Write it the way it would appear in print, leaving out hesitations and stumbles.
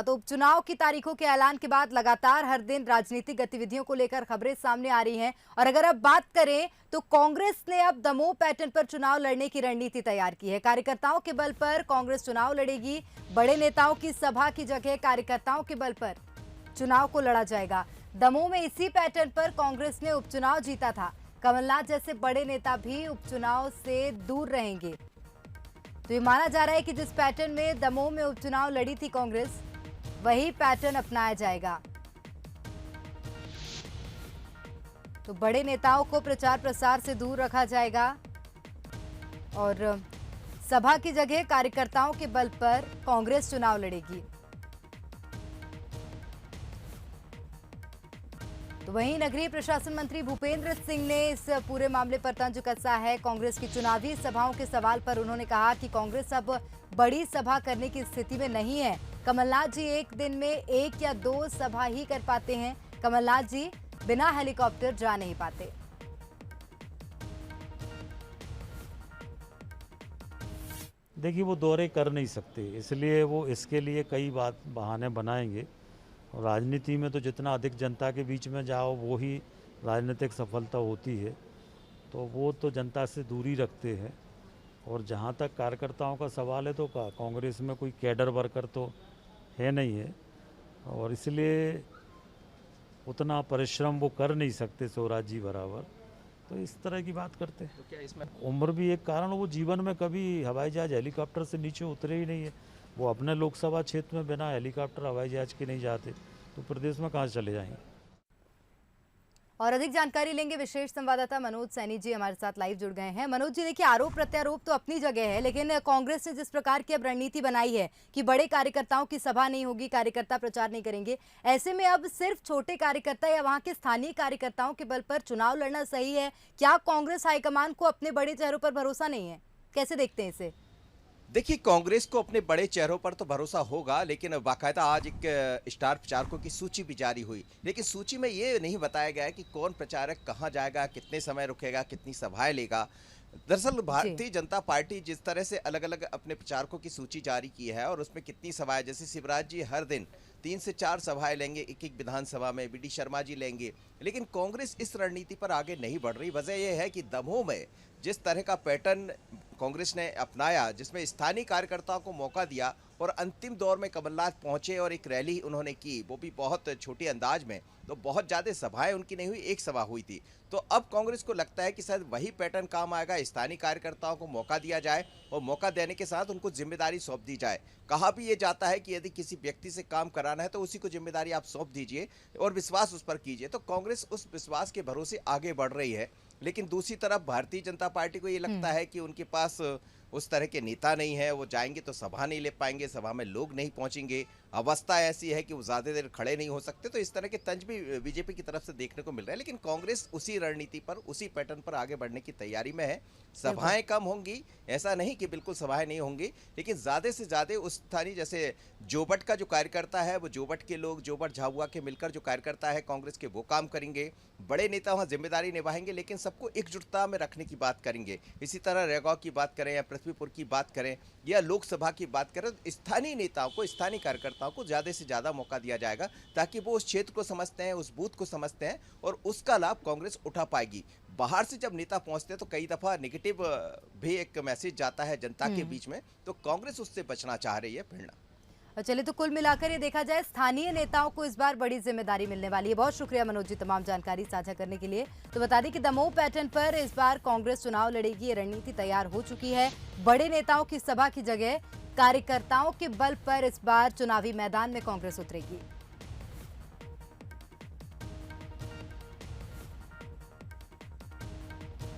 तो उपचुनाव की तारीखों के ऐलान के बाद लगातार हर दिन राजनीतिक गतिविधियों को लेकर खबरें सामने आ रही हैं। और अगर अब बात करें तो कांग्रेस ने अब दमोह पैटर्न पर चुनाव लड़ने की रणनीति तैयार की है। कार्यकर्ताओं के बल पर कांग्रेस चुनाव लड़ेगी। बड़े नेताओं की सभा की जगह कार्यकर्ताओं के बल पर चुनाव को लड़ा जाएगा। दमोह में इसी पैटर्न पर कांग्रेस ने उपचुनाव जीता था। कमलनाथ जैसे बड़े नेता भी उपचुनाव से दूर रहेंगे। तो ये माना जा रहा है कि जिस पैटर्न में दमोह में उपचुनाव लड़ी थी कांग्रेस, वही पैटर्न अपनाया जाएगा। तो बड़े नेताओं को प्रचार प्रसार से दूर रखा जाएगा और सभा की जगह कार्यकर्ताओं के बल पर कांग्रेस चुनाव लड़ेगी। तो वहीं नगरीय प्रशासन मंत्री भूपेंद्र सिंह ने इस पूरे मामले पर तंज कसा है। कांग्रेस की चुनावी सभाओं के सवाल पर उन्होंने कहा कि कांग्रेस अब बड़ी सभा करने की स्थिति में नहीं है। कमलनाथ जी एक दिन में 1 या 2 सभा ही कर पाते हैं। कमलनाथ जी बिना हेलीकॉप्टर जा नहीं पाते। देखिए, वो दौरे कर नहीं सकते, इसलिए वो इसके लिए कई बहाने बनाएंगे। और राजनीति में तो जितना अधिक जनता के बीच में जाओ वो ही राजनीतिक सफलता होती है। तो वो तो जनता से दूरी रखते हैं। और जहाँ तक कार्यकर्ताओं का सवाल है तो कांग्रेस में कोई कैडर वर्कर तो है नहीं है और इसलिए उतना परिश्रम वो कर नहीं सकते स्वराज जी बराबर। तो इस तरह की बात करते हैं। तो क्या इसमें उम्र भी एक कारण, वो जीवन में कभी हवाई जहाज हेलीकॉप्टर से नीचे उतरे ही नहीं है। वो अपने लोकसभा क्षेत्र में बिना हेलीकॉप्टर हवाई जहाज के नहीं जाते, तो प्रदेश में कहाँ से चले जाएंगे। और अधिक जानकारी लेंगे, विशेष संवाददाता मनोज सैनी जी हमारे साथ लाइव जुड़ गए हैं। मनोज जी, देखिए, आरोप प्रत्यारोप तो अपनी जगह है, लेकिन कांग्रेस ने जिस प्रकार की अब रणनीति बनाई है कि बड़े कार्यकर्ताओं की सभा नहीं होगी, कार्यकर्ता प्रचार नहीं करेंगे, ऐसे में अब सिर्फ छोटे कार्यकर्ता या वहां के स्थानीय कार्यकर्ताओं के बल पर चुनाव लड़ना सही है? क्या कांग्रेस हाईकमान को अपने बड़े चेहरों पर भरोसा नहीं है? कैसे देखते हैं इसे? देखिए, कांग्रेस को अपने बड़े चेहरों पर तो भरोसा होगा, लेकिन बाकायदा आज एक स्टार प्रचारकों की सूची भी जारी हुई। लेकिन सूची में ये नहीं बताया गया है कि कौन प्रचारक कहां जाएगा, कितने समय रुकेगा, कितनी सभाएं लेगा। दरअसल भारतीय जनता पार्टी जिस तरह से अलग अलग अपने प्रचारकों की सूची जारी की है और उसमें कितनी सभाएं, जैसे शिवराज जी हर दिन 3 से 4 सभाएं लेंगे एक एक विधानसभा में, बीडी शर्मा जी लेंगे, लेकिन कांग्रेस इस रणनीति पर आगे नहीं बढ़ रही। वजह यह है कि दमोह में जिस तरह का पैटर्न कांग्रेस ने अपनाया, जिसमें स्थानीय कार्यकर्ताओं को मौका दिया और अंतिम दौर में कमलनाथ पहुंचे और एक रैली उन्होंने की, वो भी बहुत छोटे अंदाज में, तो बहुत ज़्यादा सभाएं उनकी नहीं हुई, एक सभा हुई थी। तो अब कांग्रेस को लगता है कि शायद वही पैटर्न काम आएगा, स्थानीय कार्यकर्ताओं को मौका दिया जाए और मौका देने के साथ उनको जिम्मेदारी सौंप दी जाए। कहा भी ये जाता है कि यदि किसी व्यक्ति से काम कराना है तो उसी को जिम्मेदारी आप सौंप दीजिए और विश्वास उस पर कीजिए। तो कांग्रेस उस विश्वास के भरोसे आगे बढ़ रही है। लेकिन दूसरी तरफ भारतीय जनता पार्टी को ये लगता है कि उनके पास उस तरह के नेता नहीं है, वो जाएंगे तो सभा नहीं ले पाएंगे, सभा में लोग नहीं पहुंचेंगे, अवस्था ऐसी है कि वो ज़्यादा देर खड़े नहीं हो सकते। तो इस तरह के तंज भी बीजेपी की तरफ से देखने को मिल रहा है। लेकिन कांग्रेस उसी रणनीति पर, उसी पैटर्न पर आगे बढ़ने की तैयारी में है। सभाएं कम होंगी, ऐसा नहीं कि बिल्कुल सभाएं नहीं होंगी, लेकिन ज़्यादा से ज़्यादा उस स्थानीय, जैसे जोबट का जो कार्यकर्ता है, वो जोबट के लोग, जोबट झाबुआ के मिलकर जो कार्यकर्ता है कांग्रेस के, वो काम करेंगे। बड़े नेता वहाँ जिम्मेदारी निभाएंगे, लेकिन सबको एकजुटता में रखने की बात करेंगे। इसी तरह रेगांव की बात करें या पृथ्वीपुर की बात करें या लोकसभा की बात करें, तो स्थानीय नेताओं को, स्थानीय कार्यकर्ताओं को ज़्यादा से ज़्यादा मौका दिया जाएगा, ताकि वो उस क्षेत्र को समझते हैं, उस बूथ को समझते हैं और उसका लाभ कांग्रेस उठा पाएगी। बाहर से जब नेता पहुंचते हैं तो कई दफ़ा नेगेटिव भी एक मैसेज जाता है जनता के बीच में, तो कांग्रेस उससे बचना चाह रही है। भिड़ना चलिए, तो कुल मिलाकर ये देखा जाए, स्थानीय नेताओं को इस बार बड़ी जिम्मेदारी मिलने वाली है। बहुत शुक्रिया मनोज जी तमाम जानकारी साझा करने के लिए। तो बता दें कि दमोह पैटर्न पर इस बार कांग्रेस चुनाव लड़ेगी, ये रणनीति तैयार हो चुकी है। बड़े नेताओं की सभा की जगह कार्यकर्ताओं के बल पर इस बार चुनावी मैदान में कांग्रेस उतरेगी।